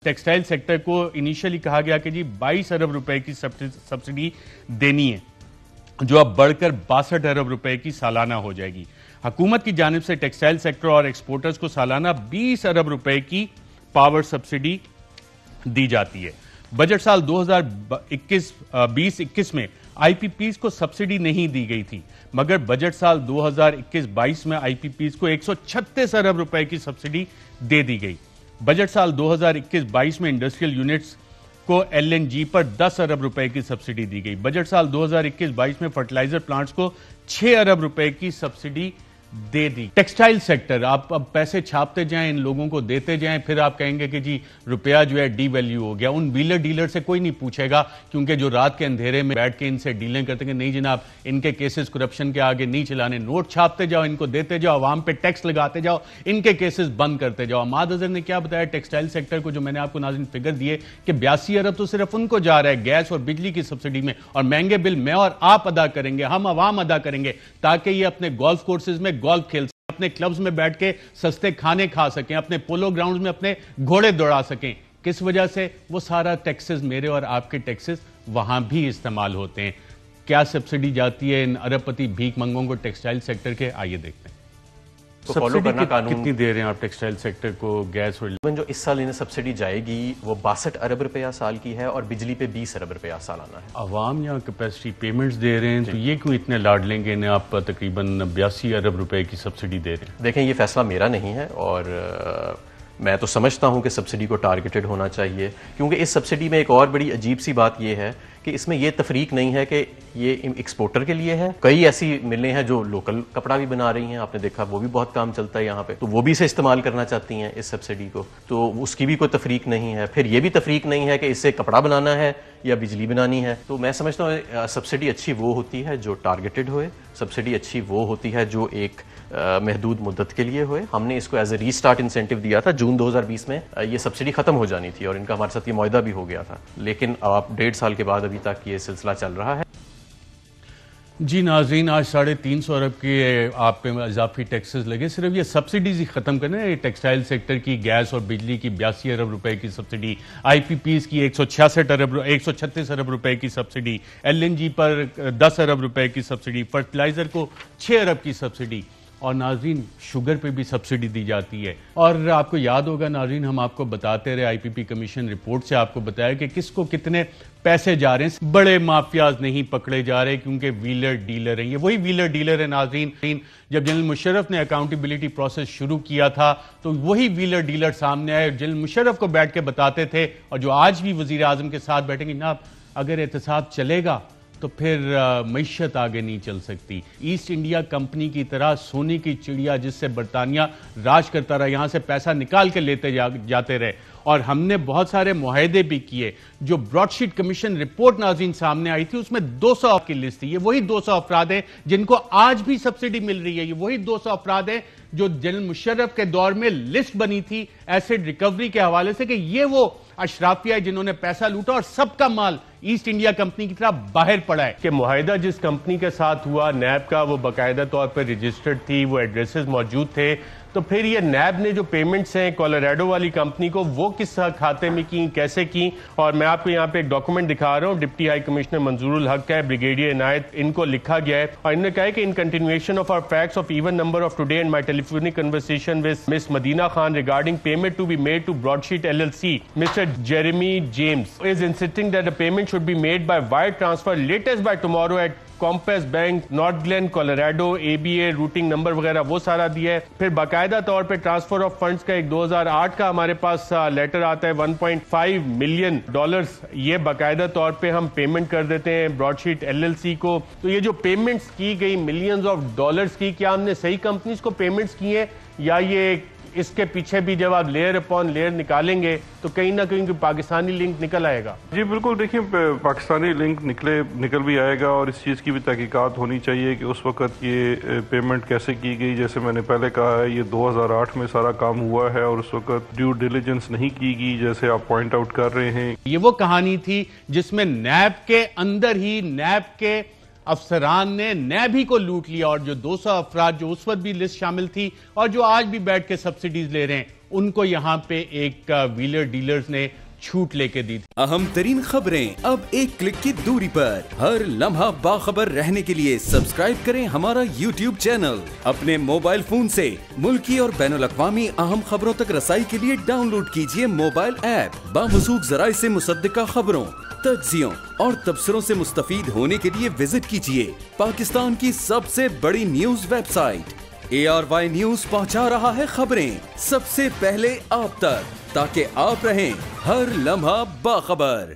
Textile sector کو initially کہا گیا کہ جی 22 ارب روپے کی سبسڈی دینی ہے، جو اب بڑھ کر 62 ارب روپے کی سالانہ ہو جائے گی۔ حکومت کی جانب سے ٹیکسٹائل سیکٹر اور ایکسپورٹرز کو سالانہ 20 ارب روپے کی پاور سبسڈی دی جاتی ہے۔ بجٹ سال 2020-21 میں آئی پی پیز کو سبسڈی نہیں دی گئی تھی، مگر بجٹ سال 2021-22 میں آئی پی پیز کو 136 ارب روپے کی سبسڈی دے دی گئی۔ بجٹ سال 2021-22 میں انڈسٹریل یونٹس کو ایل این جی پر 10 ارب روپے کی سبسڈی دی گئی۔ بجٹ سال 2021-22 میں فرٹیلائزر پلانٹس کو 6 ارب روپے کی سبسڈی دے دی۔ ٹیکسٹائل سیکٹر، آپ اب پیسے چھاپتے جائیں، ان لوگوں کو دیتے جائیں، پھر آپ کہیں گے کہ جی روپیہ جو ہے ڈی ویلیو ہو گیا۔ ان ویلر ڈیلر سے کوئی نہیں پوچھے گا، کیونکہ جو رات کے اندھیرے میں بیٹھ کے ان سے ڈیلیں کرتے ہیں کہ نہیں جناب ان کے کیسز کرپشن کے آگے نہیں چلانے، نوٹ چھاپتے جاؤ، ان کو دیتے جاؤ، عوام پہ ٹیکس لگاتے جاؤ، ان کے کیسز بند کرتے جاؤ۔ عماد اظہر نے کیا بتایا ٹیکسٹائل سیکٹر کو، جو میں نے آپ کو ناظرین فگر دیے کہ 82 ارب تو صرف ان کو جا رہا ہے گیس اور بجلی کی سبسڈی میں، اور مہنگے بل میں اور آپ ادا کریں گے، ہم عوام ادا کریں گے، تاکہ یہ اپنے گولف کورسز میں گولف کھیل سکیں، اپنے کلبز میں بیٹھ کے سستے کھانے کھا سکیں، اپنے پولو گراؤنڈز میں اپنے گھوڑے دوڑا سکیں۔ کس وجہ سے؟ وہ سارا ٹیکسز، میرے اور آپ کے ٹیکسز وہاں بھی استعمال ہوتے ہیں۔ کیا سبسڈی جاتی ہے ان ارب پتی بھیک منگوں کو ٹیکسٹائل سیکٹر کے؟ آئیے دیکھتے ہیں۔ سبسڈی کتنی دے رہے ہیں آپ ٹیکسٹائل سیکٹر کو گیس اور جو اس سال انہیں سبسڈی جائے گی وہ 62 ارب روپیہ سال کی ہے، اور بجلی پہ 20 ارب روپیہ سالانہ ہے۔ عوام یہاں کیپیسٹی پیمنٹس دے رہے ہیں، تو یہ کیوں اتنے لاڈ لیں گے؟ انہیں آپ تقریباً 82 ارب روپے کی سبسڈی دے رہے ہیں۔ دیکھیں یہ فیصلہ میرا نہیں ہے، اور میں تو سمجھتا ہوں کہ سبسڈی کو ٹارگیٹڈ ہونا چاہیے، کیونکہ اس سبسڈی میں ایک اور بڑی عجیب سی بات یہ ہے کہ اس میں یہ تفریق نہیں ہے کہ یہ ایکسپورٹر کے لیے ہے۔ کئی ایسی ملیں ہیں جو لوکل کپڑا بھی بنا رہی ہیں، آپ نے دیکھا وہ بھی بہت کام چلتا ہے یہاں پہ، تو وہ بھی اسے استعمال کرنا چاہتی ہیں اس سبسڈی کو، تو اس کی بھی کوئی تفریق نہیں ہے۔ پھر یہ بھی تفریق نہیں ہے کہ اس سے کپڑا بنانا ہے یا بجلی بنانی ہے۔ تو میں سمجھتا ہوں سبسڈی اچھی وہ ہوتی ہے جو ٹارگیٹڈ ہوئے، سبسڈی اچھی وہ ہوتی ہے جو ایک محدود مدت کے لیے ہوئے۔ ہم نے اس کو as a restart incentive دیا تھا جون 2020 میں، یہ سبسڈی ختم ہو جانی تھی اور ان کا ہمارے ساتھ یہ معاہدہ بھی ہو گیا تھا، لیکن اب 1.5 سال کے بعد ابھی تک یہ سلسلہ چل رہا ہے۔ جی ناظرین، آج 350 ارب کے آپ پہ اضافی ٹیکسز لگے، صرف یہ سبسڈیز ہی ختم کرنے، ٹیکسٹائل سیکٹر کی گیس اور بجلی کی 82 ارب روپے کی سبسڈی، آئی پی پیز کی 136 ارب روپے کی سبسڈی، ایل این جی پر 10 ارب روپے کی سبسڈی، فرٹیلائزر کو 6 ارب کی سبسڈی، اور ناظرین شوگر پہ بھی سبسڈی دی جاتی ہے۔ اور آپ کو یاد ہوگا ناظرین، ہم آپ کو بتاتے رہے، آئی پی پی کمیشن رپورٹ سے آپ کو بتایا کہ کس کو کتنے پیسے جا رہے ہیں۔ بڑے مافیاز نہیں پکڑے جا رہے کیونکہ ویلر ڈیلر ہیں، یہ وہی ویلر ڈیلر ہیں ناظرین۔ جب جنرل مشرف نے اکاؤنٹیبلٹی پروسیس شروع کیا تھا تو وہی ویلر ڈیلر سامنے آئے، جنرل مشرف کو بیٹھ کے بتاتے تھے، اور جو آج بھی وزیر اعظم کے ساتھ بیٹھیں گے، جناب اگر احتساب چلے گا تو پھر معیشت آگے نہیں چل سکتی۔ ایسٹ انڈیا کمپنی کی طرح سونے کی چڑیا جس سے برطانیہ راج کرتا رہا، یہاں سے پیسہ نکال کے لیتے جاتے رہے، اور ہم نے بہت سارے معاہدے بھی کیے۔ جو براڈ شیٹ کمیشن رپورٹ ناظرین سامنے آئی تھی، اس میں 200 کی لسٹ تھی، یہ وہی 200 افراد ہیں جن کو آج بھی سبسڈی مل رہی ہے، یہ وہی 200 افراد ہیں جو جنرل مشرف کے دور میں لسٹ بنی تھی ایسڈ ریکوری کے حوالے سے کہ یہ وہ اشرافیہ ہے جنہوں نے پیسہ لوٹا، اور سب کا مال ایسٹ انڈیا کمپنی کی طرف باہر پڑا ہے۔ کہ معاہدہ جس کمپنی کے ساتھ ہوا نیب کا، وہ باقاعدہ طور پر رجسٹرڈ تھی، وہ ایڈریسز موجود تھے، تو پھر یہ نیب نے جو پیمنٹس ہیں کولاریڈو والی کمپنی کو، وہ کس کھاتے میں کی، کیسے کی، اور میں آپ کو یہاں پہ ایک ڈاکومنٹ دکھا رہا ہوں، ڈپٹی ہائی کمشنر منظور الحق ہے، بریگیڈیئر عنایت، ان کو لکھا گیا ہے، اور انہوں نے کہا ہے کہ in continuation of our facts of even number of today and my telephonic conversation with Ms Madina Khan regarding payment to be made to Broadsheet LLC, Mr. Jeremy James is insisting that the payment should be made by wire transfer latest by tomorrow at Compass bank, Northglenn, Colorado, ABA routing number وغیرہ وہ سارا دیا ہے۔ پھر باقاعدہ طور پہ transfer of funds کا ایک 2008 کا ہمارے پاس لیٹر آتا ہے، $1.5 ملین، یہ باقاعدہ طور پہ ہم پیمنٹ کر دیتے ہیں براڈ شیٹ LLC کو۔ تو یہ جو پیمنٹس کی گئی ملینز آف ڈالرز کی، کیا ہم نے صحیح کمپنیز کو پیمنٹس کی ہیں، یا یہ اس کے پیچھے بھی جب آپ لیئر اپون لیئر نکالیں گے تو کہیں نہ کہیں پاکستانی لنک نکل آئے گا؟ جی بالکل، دیکھیں پاکستانی لنک نکل بھی آئے گا، اور اس چیز کی بھی تحقیقات ہونی چاہیے کہ اس وقت یہ پیمنٹ کیسے کی گئی۔ جیسے میں نے پہلے کہا ہے، یہ 2008 میں سارا کام ہوا ہے، اور اس وقت ڈیو ڈیلیجنس نہیں کی گئی، جیسے آپ پوائنٹ آؤٹ کر رہے ہیں۔ یہ وہ کہانی تھی جس میں نیب کے اندر ہی نیب کے افسران نے نیب ہی کو لوٹ لیا، اور جو 200 افراد جو اس وقت بھی لسٹ شامل تھی اور جو آج بھی بیٹھ کے سبسڈیز لے رہے ہیں، ان کو یہاں پہ ایک ویلر ڈیلرز نے چھوٹ لے کے دی تھی۔ اہم ترین خبریں اب ایک کلک کی دوری پر، ہر لمحہ باخبر رہنے کے لیے سبسکرائب کریں ہمارا YouTube چینل۔ اپنے موبائل فون سے ملکی اور بین الاقوامی اہم خبروں تک رسائی کے لیے ڈاؤن لوڈ کیجیے موبائل ایپ۔ باموثوق ذرائع سے مصدقہ خبروں، تجزیوں اور تبصروں سے مستفید ہونے کے لیے وزٹ کیجیے پاکستان کی سب سے بڑی news website ARY news پہنچا رہا ہے خبریں سب سے پہلے آپ تک، تاکہ آپ رہیں ہر لمحہ باخبر۔